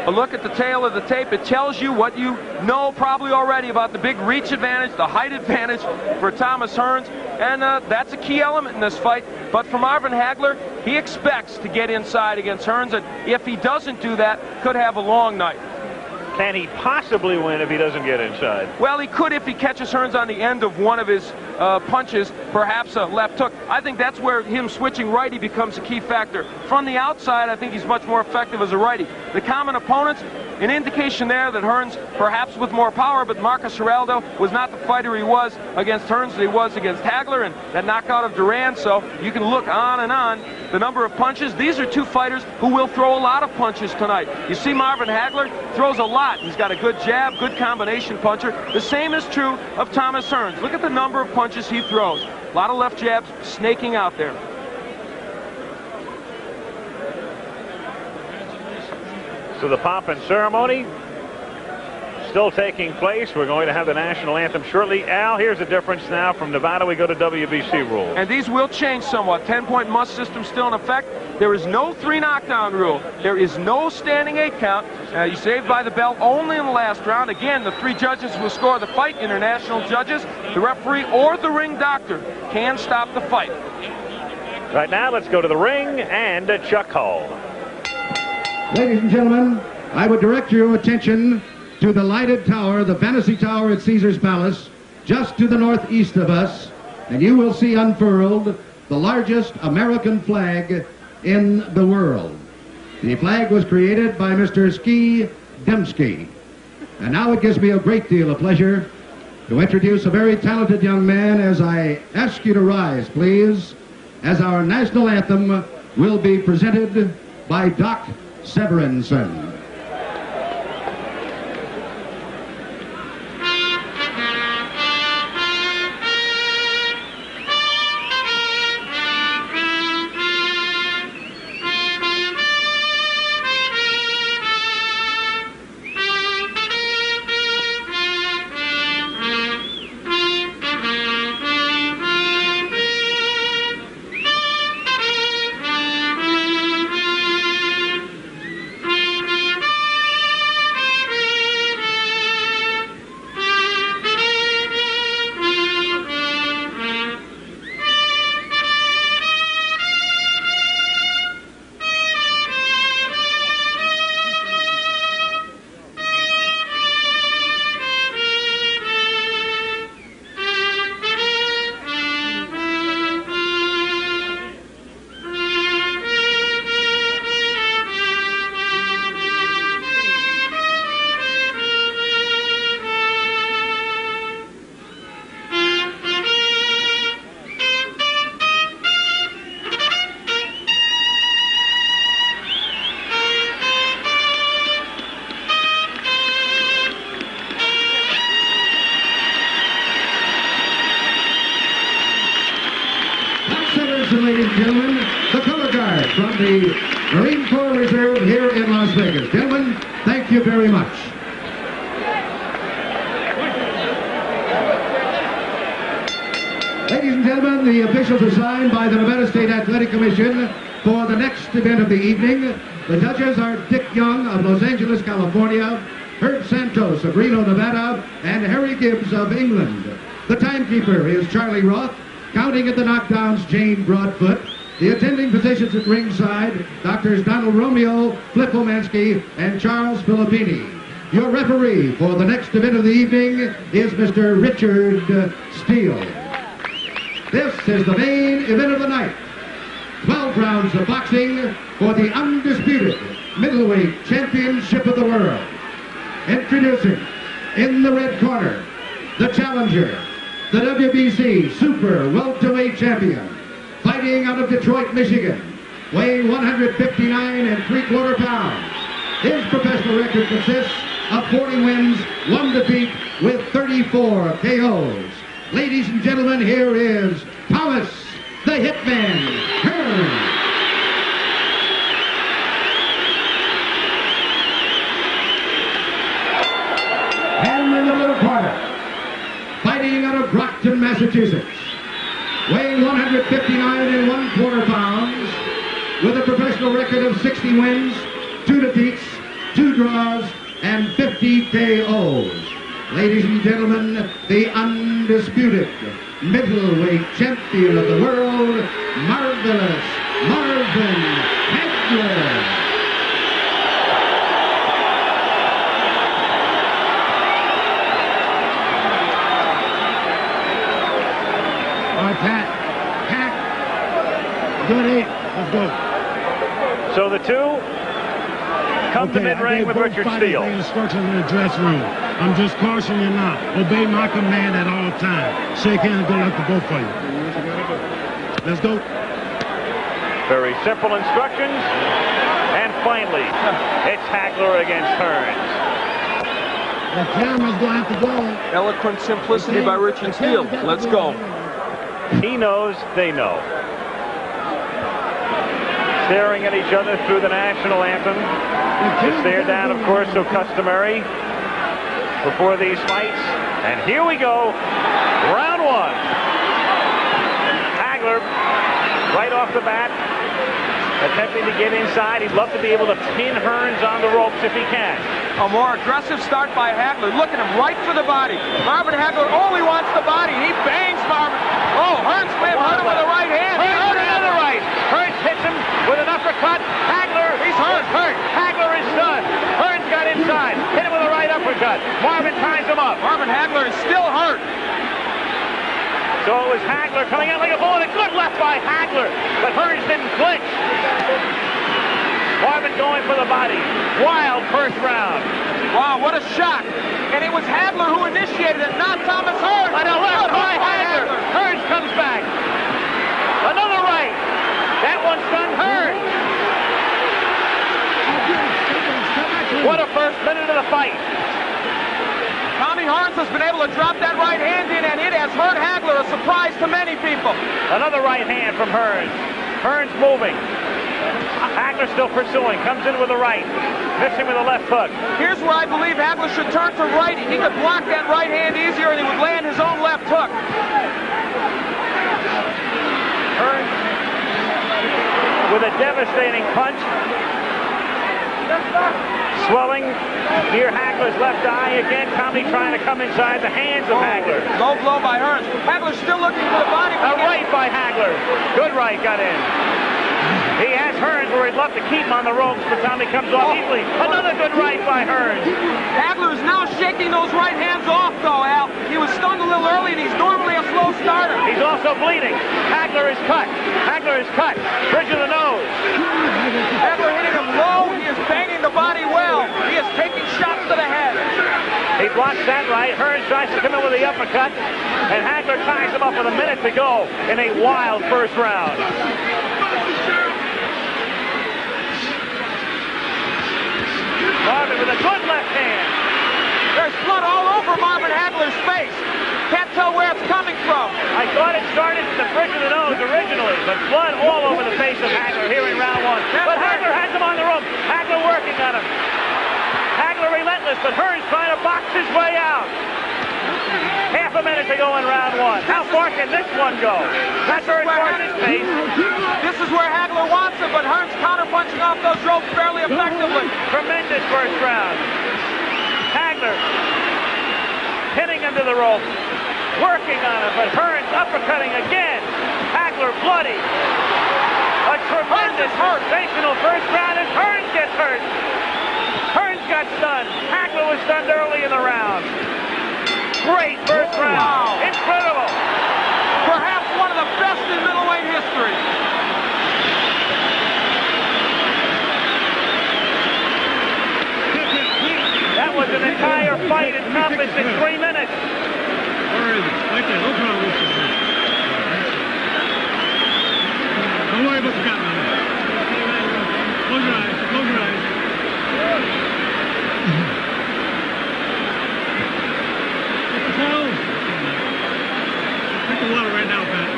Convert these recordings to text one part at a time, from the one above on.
a look at the tail of the tape. It tells you what you know probably already about the big reach advantage, the height advantage for Thomas Hearns, and that's a key element in this fight. But for Marvin Hagler, he expects to get inside against Hearns, and if he doesn't do that, could have a long night. Can he possibly win if he doesn't get inside? Well, he could if he catches Hearns on the end of one of his punches, perhaps a left hook. I think that's where him switching righty becomes a key factor. From the outside, I think he's much more effective as a righty. The common opponents, an indication there that Hearns, perhaps with more power, but Marcus Geraldo was not the fighter he was against Hearns that he was against Hagler, and that knockout of Duran. So you can look on and on. The number of punches, these are two fighters who will throw a lot of punches tonight. You see Marvin Hagler throws a lot. He's got a good jab, good combination puncher. The same is true of Thomas Hearns. Look at the number of punches he throws. A lot of left jabs snaking out there. So the pomp and ceremony still taking place. We're going to have the national anthem shortly. Al, here's the difference now. From Nevada, we go to WBC rules. And these will change somewhat. 10-point must system still in effect. There is no 3 knockdown rule. There is no standing 8 count. You saved by the bell only in the last round. Again, the 3 judges will score the fight. International judges, the referee, or the ring doctor can stop the fight. Right now, let's go to the ring and Chuck Hall. Ladies and gentlemen, I would direct your attention to the lighted tower, the Fantasy Tower at Caesar's Palace, just to the northeast of us, and you will see unfurled the largest American flag in the world. The flag was created by Mr. Ski Dembski. And now it gives me a great deal of pleasure to introduce a very talented young man as I ask you to rise, please, as our national anthem will be presented by Doc Severinsen. Ladies and gentlemen, the color guard from the Marine Corps Reserve here in Las Vegas. Gentlemen, thank you very much. Ladies and gentlemen, the officials assigned by the Nevada State Athletic Commission for the next event of the evening. The judges are Dick Young of Los Angeles, California, Herb Santos of Reno, Nevada, and Harry Gibbs of England. The timekeeper is Charlie Roth. Counting at the knockdowns, Jane Broadfoot. The attending physicians at ringside, Doctors Donald Romeo, Flip Omansky, and Charles Filippini. Your referee for the next event of the evening is Mr. Richard Steele. This is the main event of the night. 12 rounds of boxing for the undisputed middleweight championship of the world. Introducing, in the red corner, the challenger, the WBC Super Welterweight Champion, fighting out of Detroit, Michigan, weighing 159 3/4 pounds. His professional record consists of 40 wins, 1 defeat, with 34 KOs. Ladies and gentlemen, here is Thomas the Hitman Hearns. And in the middle corner, fighting out of Brockton, Massachusetts, weighing 159 1/4 pounds, with a professional record of 60 wins, 2 defeats, 2 draws, and 50 KOs. Ladies and gentlemen, the undisputed middleweight champion of the world, Marvelous Marvin Hagler. Pat, good eight. Let's go. So the two come to mid-ring with Richard Steele. Instructions in the dressing room. I'm just cautioning you now. Obey my command at all times. Shake hands, don't let the go for you. Let's go. Very simple instructions. And finally, it's Hagler against Hearns. The camera's going to have to go. Eloquent simplicity by Richard Steele. Let's go. He knows, they know. Staring at each other through the national anthem. The stare down, of course, so customary before these fights. And here we go. Round one. Hagler, right off the bat, attempting to get inside. He'd love to be able to pin Hearns on the ropes if he can. A more aggressive start by Hagler. Look at him, right for the body. Marvin Hagler only wants the body. He bangs Marvin. Oh, Hearns may have hurt him with a right hand. Hearns with another right. Hearns hits him with an uppercut. Hagler, he's hurt. Hagler is stunned. Hearns got inside. Hit him with a right uppercut. Marvin ties him up. Marvin Hagler is still hurt. So it was Hagler coming out like a bullet. A good left by Hagler, but Hearns didn't flinch. Marvin going for the body. Wild first round. Wow, what a shock. And it was Hagler who initiated it, not Thomas Hearns. On the left by Hagler. Hearns comes back. Another right. That one stunned Hearns. What a first minute of the fight. Tommy Hearns has been able to drop that right hand in, and it has hurt Hagler, a surprise to many people. Another right hand from Hearns. Hearns moving. Hagler still pursuing. Comes in with a right. Missing with a left hook. Here's where I believe Hagler should turn to righty. He could block that right hand easier, and he would land his own left hook. Hearns with a devastating punch. Swelling near Hagler's left eye. Again, Tommy trying to come inside the hands of Hagler. Low blow by Hearns. Hagler still looking for the body. A right by Hagler. Good right got in. He has Hearns where he'd love to keep him on the ropes, but Tommy comes off easily. Another good right by Hearns. Hagler is now shaking those right hands off, though, Al. He was stunned a little early, and he's normally a slow starter. He's also bleeding. Hagler is cut. Hagler is cut. Bridge of the nose. Hagler hitting him low. He is banging the body well. He is taking shots to the head. He blocks that right. Hearns tries to come in with the uppercut, and Hagler ties him up with a minute to go in a wild first round. Marvin with a good left hand. There's blood all over Marvin Hagler's face. Can't tell where it's coming from. I thought it started at the bridge of the nose originally, but blood all over the face of Hagler here in round one. But Hagler has him on the rope. Hagler working on him. Hagler relentless, but Hearns trying to box his way out. Half a minute to go in round one. How far can this one go? That's very far in his face. This is where Hagler wants it, but Hearns counter-punching off those ropes fairly effectively. Tremendous first round. Hagler hitting into the ropes, working on it, but Hearns uppercutting again. Hagler bloody. A tremendous, sensational first round, and Hearns gets hurt. Hearns got stunned. Hagler was stunned early in the round. Great first round. Wow. Incredible. Perhaps one of the best in middleweight history. That was an entire fight accomplished in 3 minutes. Where is it? Right there. Look around this one. Don't worry about the gun. Close your eyes. Close your eyes. Take the water right now, Pat.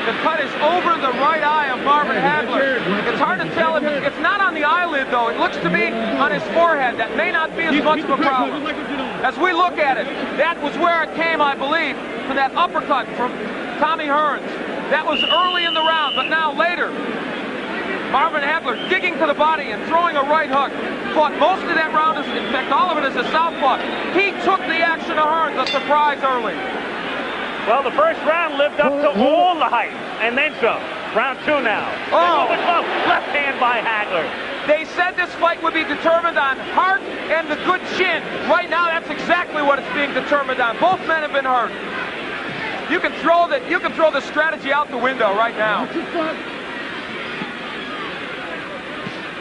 The cut is over the right eye of Marvin Hagler. It's hard to tell. It's not on the eyelid, though. It looks to be on his forehead. That may not be as much of a problem. As we look at it, that was where it came, I believe, for that uppercut from Tommy Hearns. That was early in the round, but now later, Marvin Hagler digging to the body and throwing a right hook. fought most of that round, in fact, all of it as a southpaw. He took the action of Hearns, a surprise early. Well, the first round lived up to all the hype, and then some. Round 2 now. Oh. Left hand by Hagler. They said this fight would be determined on heart and the good chin. Right now, that's exactly what it's being determined on. Both men have been hurt. You can throw the strategy out the window right now.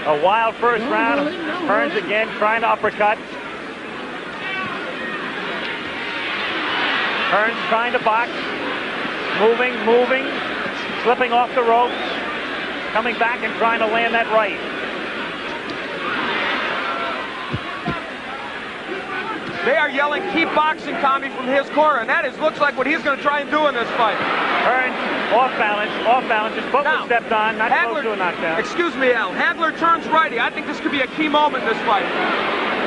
A wild first round. Hearns again trying to uppercut. Hearns trying to box. Moving, slipping off the ropes. Coming back and trying to land that right. They are yelling, keep boxing, Tommy, from his corner, and that looks like what he's going to try and do in this fight. Hearns off balance, his foot was stepped on, not close to a knockdown. Excuse me, Al. Hagler turns righty. I think this could be a key moment in this fight.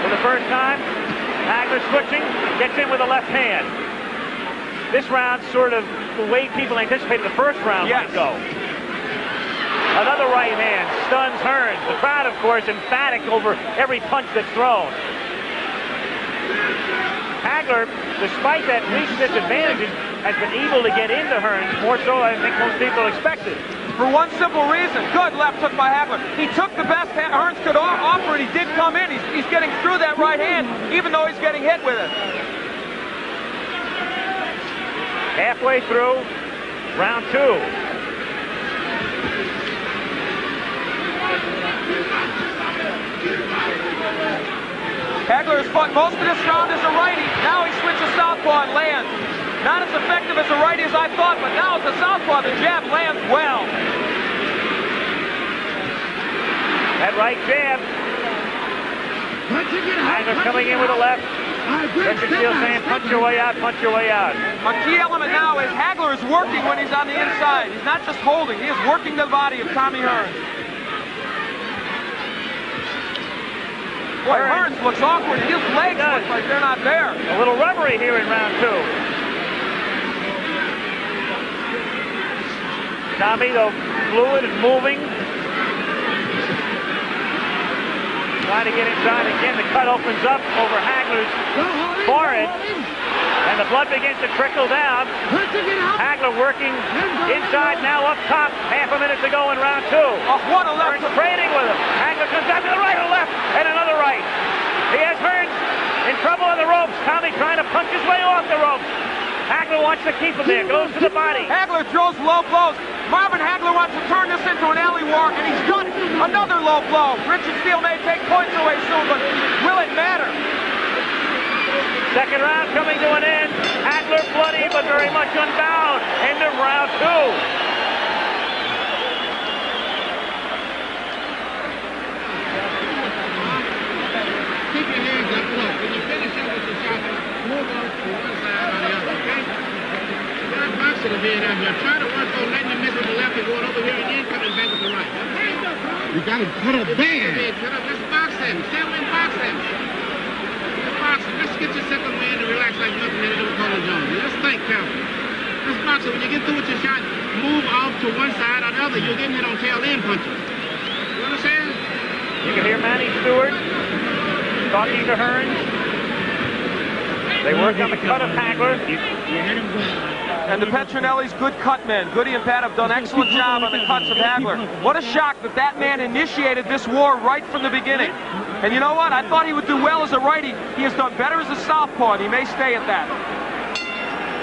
For the first time, Hagler switching, gets in with a left hand. This round sort of the way people anticipated the first round might go. Another right hand stuns Hearns. The crowd, of course, emphatic over every punch that's thrown. Hagler, despite that recent disadvantage, has been able to get into Hearns more so than I think most people expected. For one simple reason, good left hook by Hagler. He took the best Hearns could offer, and he did come in. He's getting through that right hand, even though he's getting hit with it. Halfway through round 2. Hagler has fought most of this round as a righty. Now he switches southpaw and lands. Not as effective as a righty as I thought, but now as a southpaw, the jab lands well. That right jab. Hagler coming in with a left. Richard Steele saying, punch your way out, punch your way out. A key element now is Hagler is working when he's on the inside. He's not just holding, he is working the body of Tommy Hearns. Boy, Hearns looks awkward. His legs look like they're not there. A little rubbery here in round 2. Tommy, though, fluid and moving. Trying to get inside again. The cut opens up over Hagler's forehead. And the blood begins to trickle down. Hagler working inside, now up top. Half a minute to go in round 2. Oh, what a left. Hearns trading with him. Hagler comes out to the right, a left, and another right. He has Hearns in trouble on the ropes. Tommy trying to punch his way off the ropes. Hagler wants to keep him there. Goes to the body. Hagler throws low blows. Marvin Hagler wants to turn this into an alley war, and he's done another low blow. Richard Steele may take points away soon, but will it matter? Second round coming to an end. Hagler bloody, but very much unbound. End of round 2. Keep your hands up. Look, when you finish up with the shot, move on to one side or the other, okay? You're not boxing to being out here. Try to work on letting him miss with the left and going over here and then coming back with the right. Okay? You got to put up there. Let's box him. Stay away and box him. Let's box him. Let's get your second man to relax like nothing that do with Colin Jones. Let's think carefully. Let's box him. When you get through with your shot, move off to one side or the other. You'll get hit on tail end punches. You understand? You can hear Manny Stewart talking to Hearns. They work on the cut of Hagler. And the Petronelli's good cut men. Goody and Pat have done an excellent job on the cuts of Hagler. What a shock that that man initiated this war right from the beginning. And you know what? I thought he would do well as a righty. He has done better as a southpaw, and he may stay at that.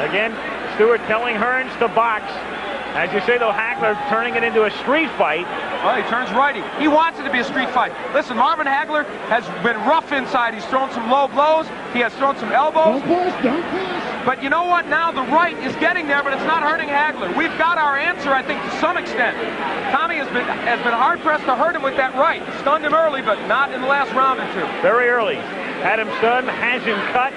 Again, Stewart telling Hearns to box. As you say, though, Hagler turning it into a street fight. Well, he turns righty. He wants it to be a street fight. Listen, Marvin Hagler has been rough inside. He's thrown some low blows. He has thrown some elbows. Don't push. But you know what? Now the right is getting there, but it's not hurting Hagler. We've got our answer, I think, to some extent. Tommy has been hard-pressed to hurt him with that right. Stunned him early, but not in the last round or 2. Very early. Had him stunned, has him cut.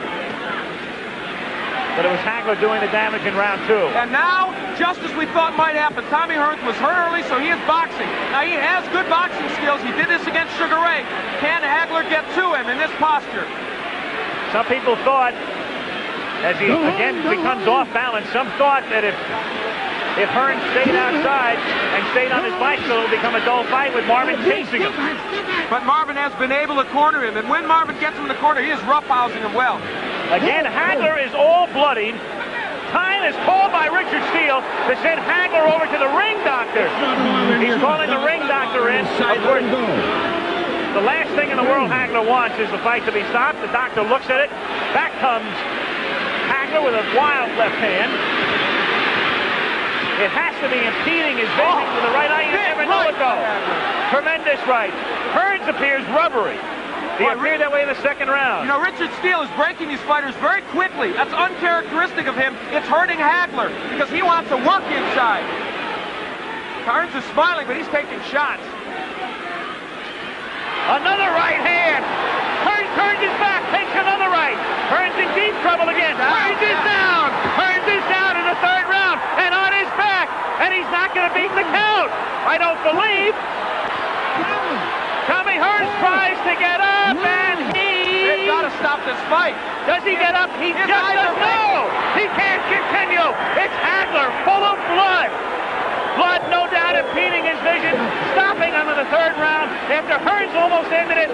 But it was Hagler doing the damage in round 2. And now, just as we thought might happen, Tommy Hearns was hurt early, so he is boxing. Now, he has good boxing skills. He did this against Sugar Ray. Can Hagler get to him in this posture? Some people thought, as he again becomes off balance, some thought that if Hearns stayed outside and stayed on his bicycle, it would become a dull fight with Marvin chasing him. but Marvin has been able to corner him, and when Marvin gets him in the corner, he is roughhousing him well. Again, Hagler is all bloodied. Time is called by Richard Steele to send Hagler over to the ring doctor. He's calling the ring doctor in. Of course, the last thing in the world Hagler wants is the fight to be stopped. The doctor looks at it. Back comes Hagler with a wild left hand. It has to be impeding his vision with the right eye. You never know it goes. Tremendous right. Hearns appears rubbery. He appeared that way in the second round. You know, Richard Steele is breaking these fighters very quickly. That's uncharacteristic of him. It's hurting Hagler because he wants to work inside. Hearns is smiling, but he's taking shots. Another right hand. Hearns turns his back, takes another right. Hearns in deep trouble again. Hearns is down. Hearns is down in the third round and on his back. And he's not going to beat the count. I don't believe. Tommy Hearns tries to get up, and They've got to stop this fight. Does he get up? He just doesn't know. He can't continue. It's Hagler, full of blood. Blood, no doubt, impeding his vision, stopping him in the third round after Hearns almost ended it.